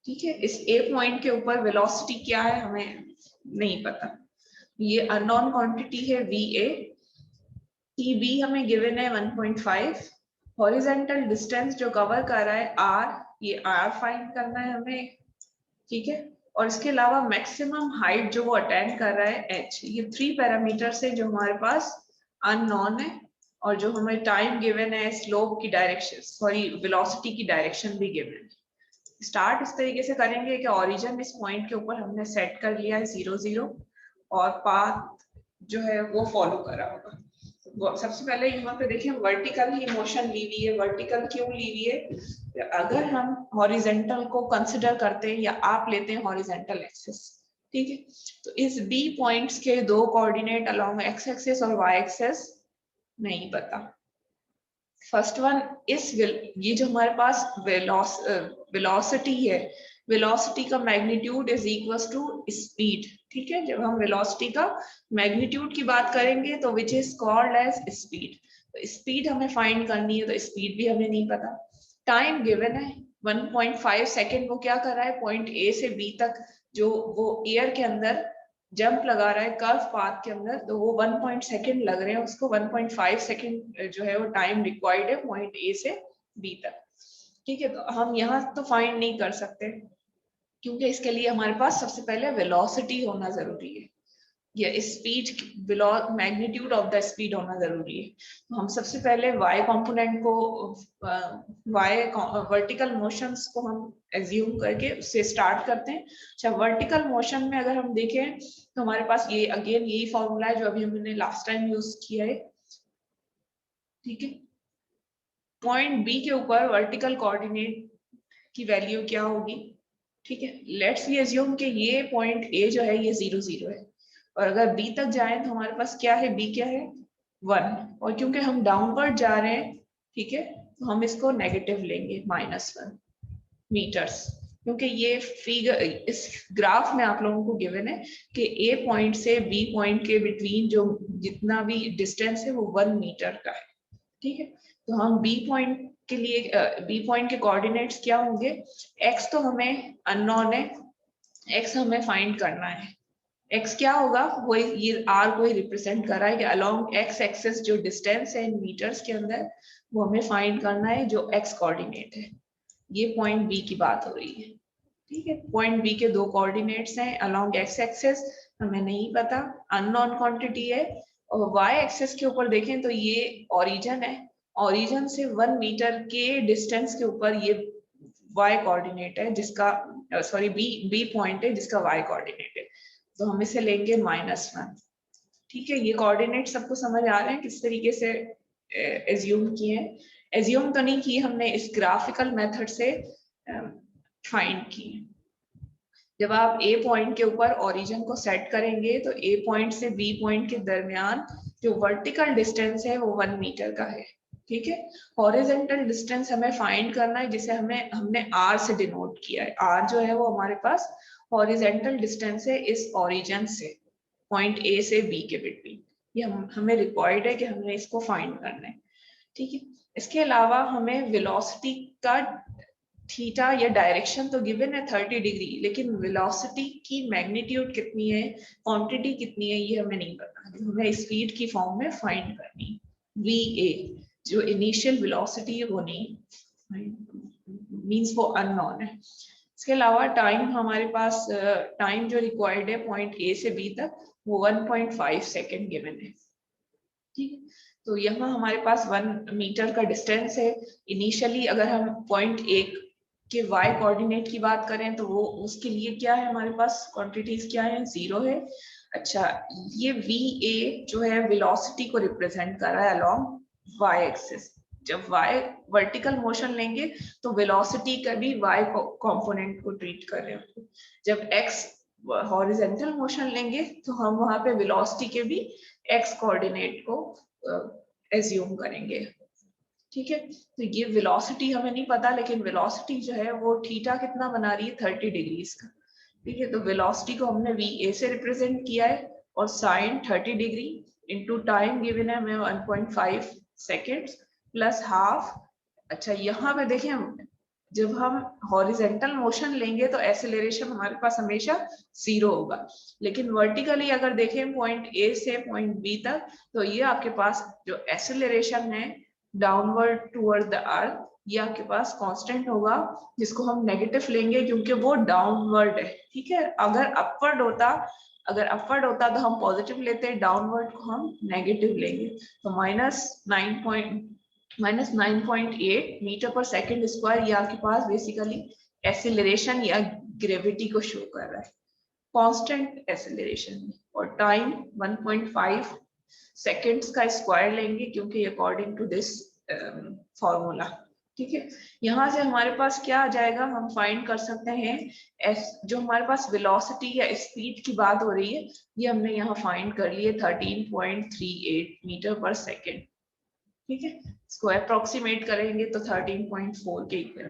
ठीक है, इस ए पॉइंट के ऊपर वेलोसिटी क्या है हमें नहीं पता, ये अननोन क्वांटिटी है वी ए। टी बी हमें गिवन है 1.5, हॉरिजॉन्टल डिस्टेंस जो कवर कर रहा है आर, ये आर फाइंड करना है हमें, ठीक है। और इसके अलावा मैक्सिमम हाइट जो वो अटेंड कर रहा है एच, ये 3 पैरामीटर से जो हमारे पास अननोन है, और जो हमें टाइम गिवन है, स्लोप की डायरेक्शन, सॉरी वेलोसिटी की डायरेक्शन भी गिवन है। स्टार्ट इस तरीके से करेंगे कि ओरिजिन इस पॉइंट के ऊपर हमने सेट कर लिया है 0 0, और पाथ जो है वो फॉलो करा होगा। सबसे पहले यहाँ पे देखिए वर्टिकल ही मोशन ली हुई है। वर्टिकल क्यों ली हुई है? अगर हम हॉरिजेंटल को कंसिडर करते हैं या आप लेते हैं हॉरिजेंटल एक्सिस, ठीक है, तो इस बी पॉइंट्स के दो कोऑर्डिनेट अलोंग एक्स एक्सिस और वाई एक्सिस नहीं पता। फर्स्ट वन इस ये जो हमारे पास वेलोसिटी है, वेलोसिटी का magnitude is equal to speed, ठीक है। जब हम वेलोसिटी का मैग्नीट्यूड की बात करेंगे तो which is called as speed, तो स्पीड हमें फाइंड करनी है, तो स्पीड भी हमें नहीं पता। टाइम गिवन है 1.5 सेकेंड, वो क्या कर रहा है पॉइंट ए से बी तक, जो वो एयर के अंदर जंप लगा रहा है कर्व पाथ के अंदर, तो वो 1 सेकेंड लग रहे हैं उसको, 1.5 सेकेंड जो है वो टाइम रिक्वायर्ड है पॉइंट ए से बी तक, ठीक है। तो हम यहाँ तो फाइंड नहीं कर सकते, क्योंकि इसके लिए हमारे पास सबसे पहले वेलोसिटी होना जरूरी है, या speed, magnitude of the speed होना जरूरी है। तो हम सबसे पहले y कंपोनेंट को, y वर्टिकल मोशंस को हम एज्यूम करके उससे स्टार्ट करते हैं। अच्छा, वर्टिकल मोशन में अगर हम देखें तो हमारे पास ये अगेन यही फॉर्मूला है जो अभी हमने लास्ट टाइम यूज किया है, ठीक है। पॉइंट बी के ऊपर वर्टिकल कोऑर्डिनेट की वैल्यू क्या होगी, ठीक है। लेट्स वी एज्यूम कि ये पॉइंट ए जो है ये 0 0 है, और अगर बी तक जाए तो हमारे पास क्या है, बी क्या है 1, और क्योंकि हम डाउनवर्ड जा रहे हैं, ठीक है, तो हम इसको नेगेटिव लेंगे -1 मीटर्स, क्योंकि ये फिगर इस ग्राफ में आप लोगों को गिवन है कि ए पॉइंट से बी पॉइंट के बिटवीन जो जितना भी डिस्टेंस है वो 1 मीटर का है, ठीक है। तो हम बी पॉइंट के लिए बी पॉइंट के कोऑर्डिनेट्स क्या होंगे, एक्स तो हमें अननोन है, एक्स हमें फाइंड करना है। एक्स क्या होगा, वो ये आर को ही रिप्रेजेंट कर रहा है कि अलोंग एक्स एक्सिस जो डिस्टेंस है इन मीटर्स के अंदर, वो हमें फाइंड करना है जो एक्स कोऑर्डिनेट है। ये पॉइंट बी की बात हो रही है, ठीक है। पॉइंट बी के दो कोऑर्डिनेट्स हैं अलोंग एक्स एक्सिस, हमें नहीं पता, अननोन क्वांटिटी है। और वाई एक्सिस के ऊपर देखें तो ये ओरिजिन है, ओरिजिन से 1 मीटर के डिस्टेंस के ऊपर ये वाई कोऑर्डिनेट है जिसका, सॉरी बी बी पॉइंट है जिसका वाई कोऑर्डिनेट है, तो हम इसे लेंगे -1, ठीक है। ये कोऑर्डिनेट सबको समझ आ रहे हैं किस तरीके से एज्यूम किए हैं? एज्यूम तो नहीं किए हमने, इस ग्राफिकल मेथड से फाइंड किए। जब आप ए पॉइंट के ऊपर ओरिजिन को सेट करेंगे तो ए पॉइंट से बी पॉइंट के दरमियान जो वर्टिकल डिस्टेंस है वो 1 मीटर का है, ठीक है। हॉरिजॉन्टल डिस्टेंस हमें फाइंड करना है जिसे हमने आर से डिनोट किया है। आर जो है वो हमारे पास हॉरिजॉन्टल डिस्टेंस है इस ओरिजिन से पॉइंट ए से बी के बिटवीन, ये हमें रिक्वायर्ड है कि हमने इसको फाइंड करना है, ठीक है। इसके अलावा हमें वेलोसिटी का थीटा या डायरेक्शन तो गिवन है 30 डिग्री, लेकिन वेलोसिटी की मैग्नीट्यूड कितनी है, क्वांटिटी कितनी है, ये हमें नहीं पता, हमें स्पीड की फॉर्म में फाइंड करनी। वी ए जो इनिशियल वेलोसिटी है वो नहीं, मींस वो अननोन है। इसके अलावा टाइम हमारे पास, टाइम जो रिक्वायर्ड है पॉइंट ए से बी तक वो 1.5 सेकेंड गिवन है, ठीक है। तो यहाँ हमारे पास 1 मीटर का डिस्टेंस है इनिशियली। अगर हम पॉइंट ए के y कोऑर्डिनेट की बात करें तो वो उसके लिए क्या है, हमारे पास क्वांटिटीज क्या है, 0 है। अच्छा, ये वी ए जो है वेलोसिटी को रिप्रेजेंट कर रहा है अलोंग y एक्सिस। जब y वर्टिकल मोशन लेंगे तो वेलोसिटी का भी y कंपोनेंट को ट्रीट कर रहे हैं। जब x हॉरिजॉन्टल मोशन लेंगे तो हम वहां पे वेलोसिटी के भी x कोऑर्डिनेट को एज्यूम करेंगे, ठीक है। तो ये वेलोसिटी हमें नहीं पता, लेकिन वेलोसिटी जो है वो थीटा कितना बना रही है 30 डिग्रीज का, ठीक है। तो वेलोसिटी को हमने वी ए से रिप्रेजेंट किया है, और sine 30 degree into time given है हमें 1.5 सेकेंड्स प्लस हाफ। अच्छा, यहाँ पे देखें जब हम हॉरिजेंटल मोशन लेंगे तो एक्सेलरेशन हमारे पास हमेशा 0 होगा, लेकिन वर्टिकली अगर देखें पॉइंट ए से पॉइंट बी तक, तो ये आपके पास जो एक्सेलरेशन है डाउनवर्ड टुवर्ड द अर्थ, ये आपके पास कांस्टेंट होगा, जिसको हम नेगेटिव लेंगे क्योंकि वो डाउनवर्ड है। ठीक है, अगर अपवर्ड होता तो हम पॉजिटिव लेते, डाउनवर्ड को हम नेगेटिव लेंगे। तो -9.8 मीटर पर सेकंड स्क्वायर, ये आपके पास बेसिकली एक्सेलरेशन या ग्रेविटी को शो कर रहा है, कांस्टेंट एक्सेलरेशन। और टाइम 1.5 सेकेंड्स का स्क्वायर लेंगे क्योंकि अकॉर्डिंग टू दिस फॉर्मूला। ठीक है, यहाँ से हमारे पास क्या आ जाएगा, हम फाइंड कर सकते हैं जो हमारे पास वेलोसिटी या स्पीड की बात हो रही है, ये हमने यहाँ फाइंड कर लिए 13.38 मीटर पर सेकेंड। ठीक है, इसको अप्रोक्सीमेट करेंगे तो 13.4 के इक्वल।